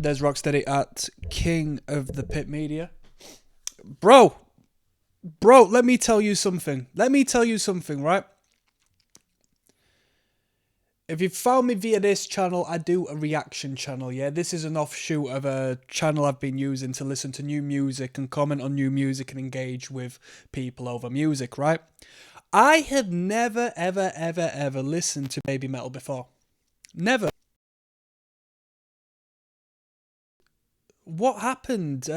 There's Rocksteady at King of the Pit Media. Bro, let me tell you something. Right? If you've found me via this channel, I do a reaction channel, yeah? This is an offshoot of a channel I've been using to listen to new music and comment on new music and engage with people over music, right? I have never, ever listened to Baby Metal before. Never. What happened?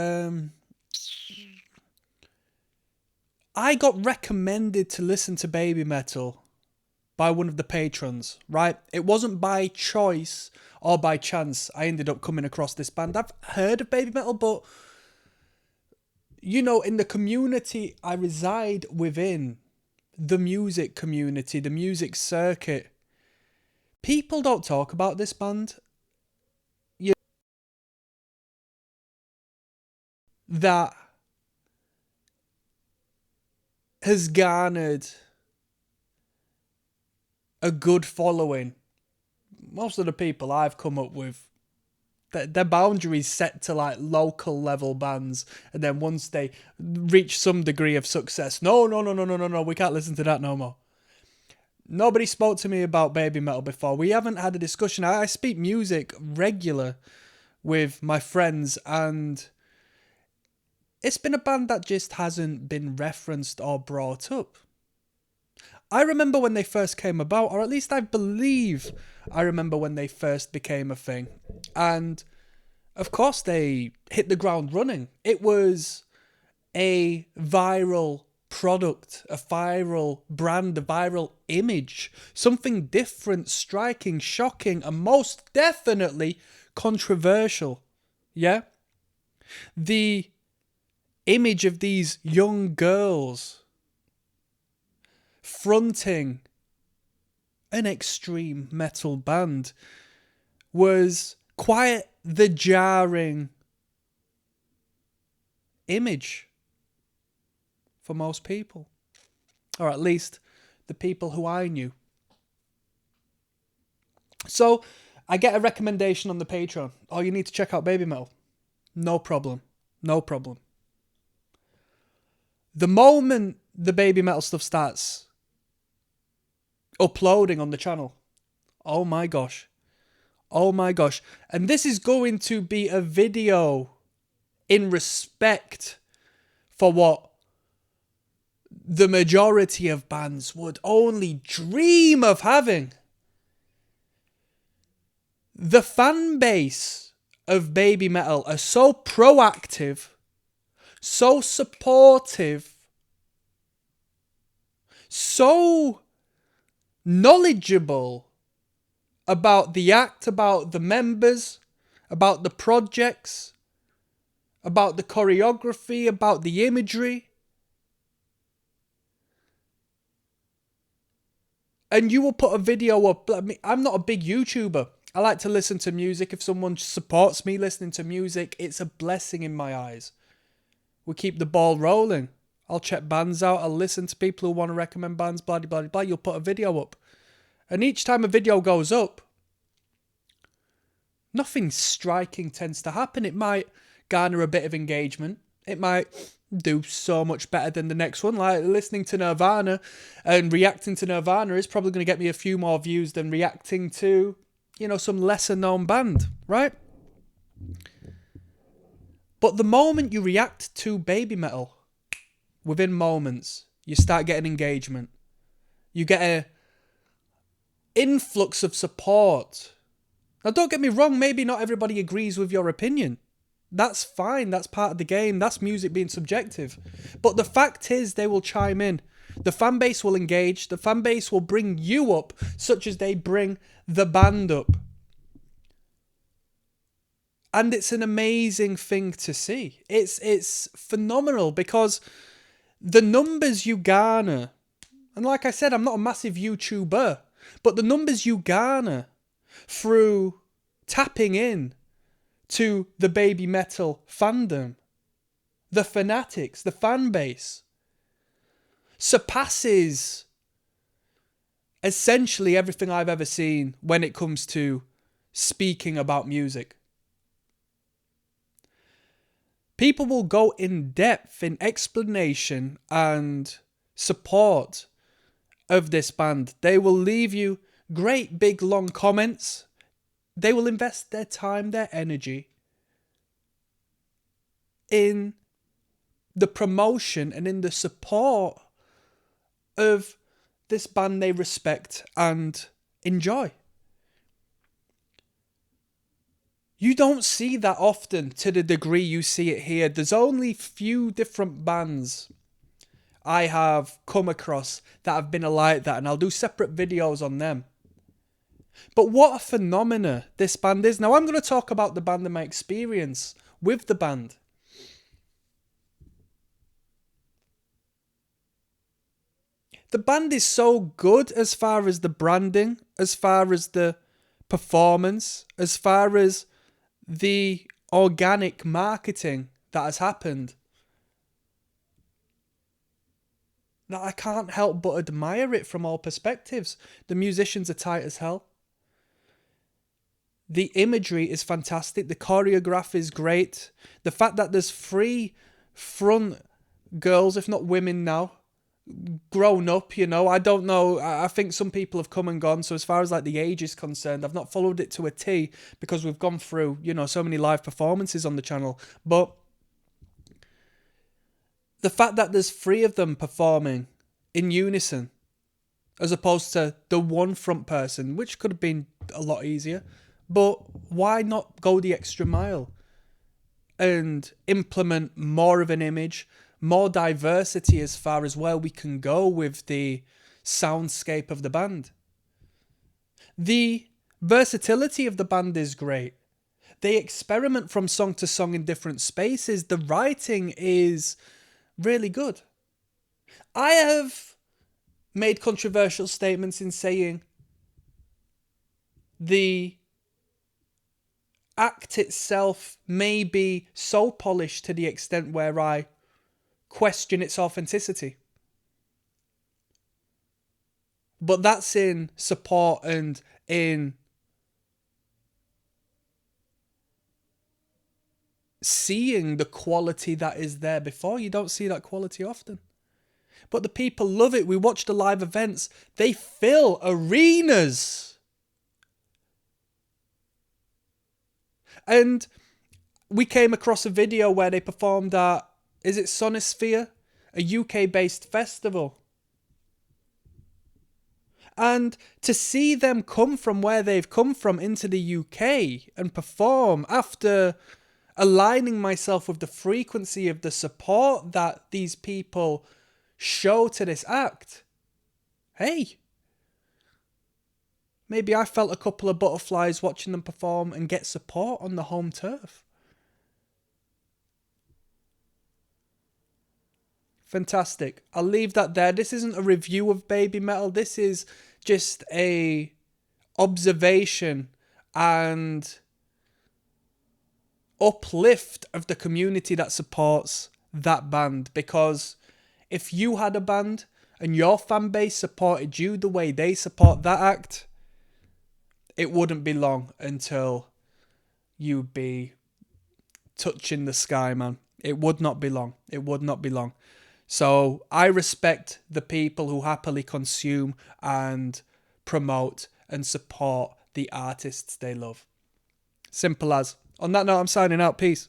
I got recommended to listen to Baby Metal by one of the patrons, right? It wasn't by choice or by chance I ended up coming across this band. I've heard of Baby Metal, but, you know, in the community I reside within, the music community, the music circuit, people don't talk about this band. That has garnered a good following. Most of the people I've come up with, their boundaries set to like local level bands, and then once they reach some degree of success, no, we can't listen to that no more. Nobody spoke to me about Baby Metal before. We haven't had a discussion. I speak music regular with my friends, and it's been a band that just hasn't been referenced or brought up. I remember when they first came about, or at least I believe I remember when they first became a thing. And, of course, they hit the ground running. It was a viral product, a viral brand, a viral image. Something different, striking, shocking, and most definitely controversial. Yeah? The image of these young girls fronting an extreme metal band was quite the jarring image for most people, or at least the people who I knew. So I get a recommendation on the Patreon. Oh, you need to check out Baby Metal. No problem. The moment the Baby Metal stuff starts uploading on the channel, oh my gosh. And this is going to be a video in respect for what the majority of bands would only dream of having. The fan base of Baby Metal are so proactive, so supportive, so knowledgeable about the act, about the members, about the projects, about the choreography, about the imagery. And you will put a video up. I'm not a big YouTuber. I like to listen to music. If someone supports me listening to music, it's a blessing in my eyes. We keep the ball rolling. I'll check bands out. I'll listen to people who want to recommend bands, blah, blah, blah. You'll put a video up. And each time a video goes up, nothing striking tends to happen. It might garner a bit of engagement. It might do so much better than the next one. Like listening to Nirvana and reacting to Nirvana is probably going to get me a few more views than reacting to, you know, some lesser known band, right? But the moment you react to Baby Metal, within moments, you start getting engagement. You get a influx of support. Now, don't get me wrong, maybe not everybody agrees with your opinion. That's fine, that's part of the game, that's music being subjective. But the fact is, they will chime in. The fan base will engage, the fan base will bring you up, such as they bring the band up. And it's an amazing thing to see. It's phenomenal because the numbers you garner, and like I said, I'm not a massive YouTuber, but the numbers you garner through tapping in to the Baby Metal fandom, the fanatics, the fan base, surpasses essentially everything I've ever seen when it comes to speaking about music. People will go in depth in explanation and support of this band. They will leave you great big long comments. They will invest their time, their energy in the promotion and in the support of this band they respect and enjoy. You don't see that often to the degree you see it here. There's only few different bands I have come across that have been like that, and I'll do separate videos on them. But what a phenomena this band is. Now I'm going to talk about the band and my experience with the band. The band is so good as far as the branding, as far as the performance, as far as the organic marketing that has happened, that I can't help but admire it from all perspectives. The musicians are tight as hell. The imagery is fantastic. The choreography is great. The fact that there's 3 front girls, if not women now, grown up, you know, I don't know. I think some people have come and gone. So as far as like the age is concerned, I've not followed it to a T because we've gone through, you know, so many live performances on the channel. But the fact that there's 3 of them performing in unison, as opposed to the one front person, which could have been a lot easier. But why not go the extra mile and implement more of an image, more diversity as far as where we can go with the soundscape of the band? The versatility of the band is great. They experiment from song to song in different spaces. The writing is really good. I have made controversial statements in saying the act itself may be so polished to the extent where I question its authenticity. But that's in support and in seeing the quality that is there before. You don't see that quality often. But the people love it. We watch the live events. They fill arenas. And we came across a video where they performed at, is it Sonosphere? A UK-based festival. And to see them come from where they've come from into the UK and perform after aligning myself with the frequency of the support that these people show to this act. Hey, maybe I felt a couple of butterflies watching them perform and get support on the home turf. Fantastic. I'll leave that there. This isn't a review of Baby Metal. This is just a observation and uplift of the community that supports that band. Because if you had a band and your fan base supported you the way they support that act, it wouldn't be long until you'd be touching the sky, man. It would not be long. It would not be long. So I respect the people who happily consume and promote and support the artists they love. Simple as. On that note, I'm signing out. Peace.